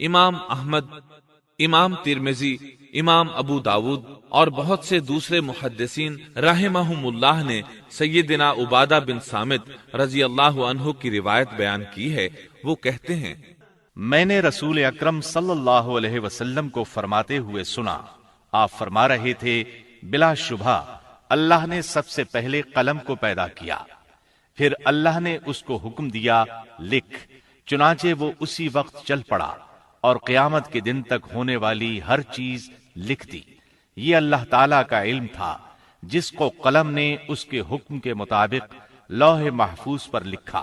امام احمد، امام ترمذی، امام ابو داود اور بہت سے دوسرے محدثین رحمہم اللہ نے سیدنا عبادہ بن صامت رضی اللہ عنہ کی روایت بیان کی ہے۔ وہ کہتے ہیں، میں نے رسول اکرم صلی اللہ علیہ وسلم کو فرماتے ہوئے سنا، آپ فرما رہے تھے، بلا شبہ اللہ نے سب سے پہلے قلم کو پیدا کیا، پھر اللہ نے اس کو حکم دیا لکھ، چنانچہ وہ اسی وقت چل پڑا اور قیامت کے دن تک ہونے والی ہر چیز لکھ دی۔ یہ اللہ تعالی کا علم تھا جس کو قلم نے اس کے حکم کے مطابق لوح محفوظ پر لکھا۔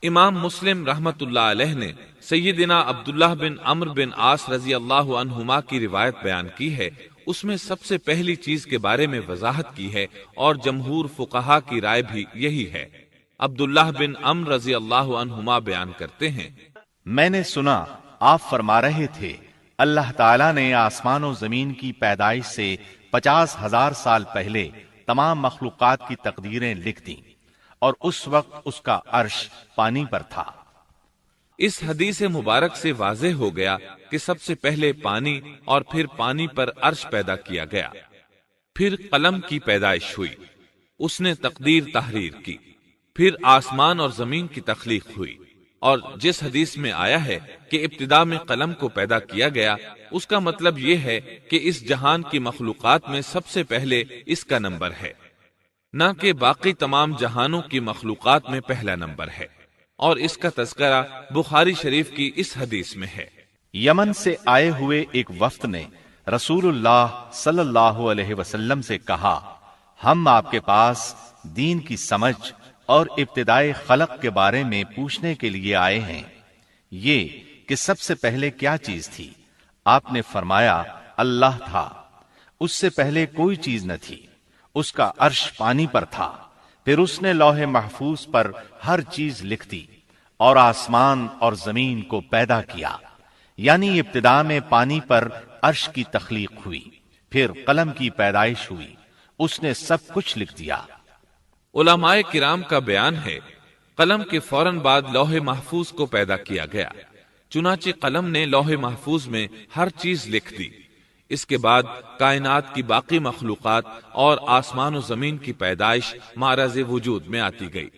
امام مسلم رحمت اللہ علیہ نے سیدنا عبداللہ بن عمرو بن عاص رضی اللہ عنہما کی روایت بیان کی ہے۔ اس میں سب سے پہلی چیز کے بارے میں وضاحت کی ہے اور جمہور فقہا کی رائے بھی یہی ہے۔ عبداللہ بن عمرو رضی اللہ عنہما بیان کرتے ہیں، میں نے سنا آپ فرما رہے تھے، اللہ تعالیٰ نے آسمان و زمین کی پیدائش سے 50,000 سال پہلے تمام مخلوقات کی تقدیریں لکھ دیں، اور اس وقت اس کا عرش پانی پر تھا۔ اس حدیث مبارک سے واضح ہو گیا کہ سب سے پہلے پانی اور پھر پانی پر عرش پیدا کیا گیا، پھر قلم کی پیدائش ہوئی، اس نے تقدیر تحریر کی، پھر آسمان اور زمین کی تخلیق ہوئی۔ اور جس حدیث میں آیا ہے کہ ابتدا میں قلم کو پیدا کیا گیا، اس کا مطلب یہ ہے کہ اس جہان کی مخلوقات میں سب سے پہلے اس کا نمبر ہے، نہ کہ باقی تمام جہانوں کی مخلوقات میں پہلا نمبر ہے۔ اور اس کا تذکرہ بخاری شریف کی اس حدیث میں ہے۔ یمن سے آئے ہوئے ایک وفد نے رسول اللہ صلی اللہ علیہ وسلم سے کہا، ہم آپ کے پاس دین کی سمجھ اور ابتدائی خلق کے بارے میں پوچھنے کے لیے آئے ہیں، یہ کہ سب سے پہلے کیا چیز تھی؟ آپ نے فرمایا، اللہ تھا، اس سے پہلے کوئی چیز نہ تھی، اس کا عرش پانی پر تھا، پھر اس نے لوح محفوظ پر ہر چیز لکھ دی اور آسمان اور زمین کو پیدا کیا، یعنی ابتدا میں پانی پر عرش کی تخلیق ہوئی، پھر قلم کی پیدائش ہوئی، اس نے سب کچھ لکھ دیا۔ علماء کرام کا بیان ہے، قلم کے فوراً بعد لوح محفوظ کو پیدا کیا گیا، چنانچہ قلم نے لوح محفوظ میں ہر چیز لکھ دی۔ اس کے بعد کائنات کی باقی مخلوقات اور آسمان و زمین کی پیدائش معرض وجود میں آتی گئی۔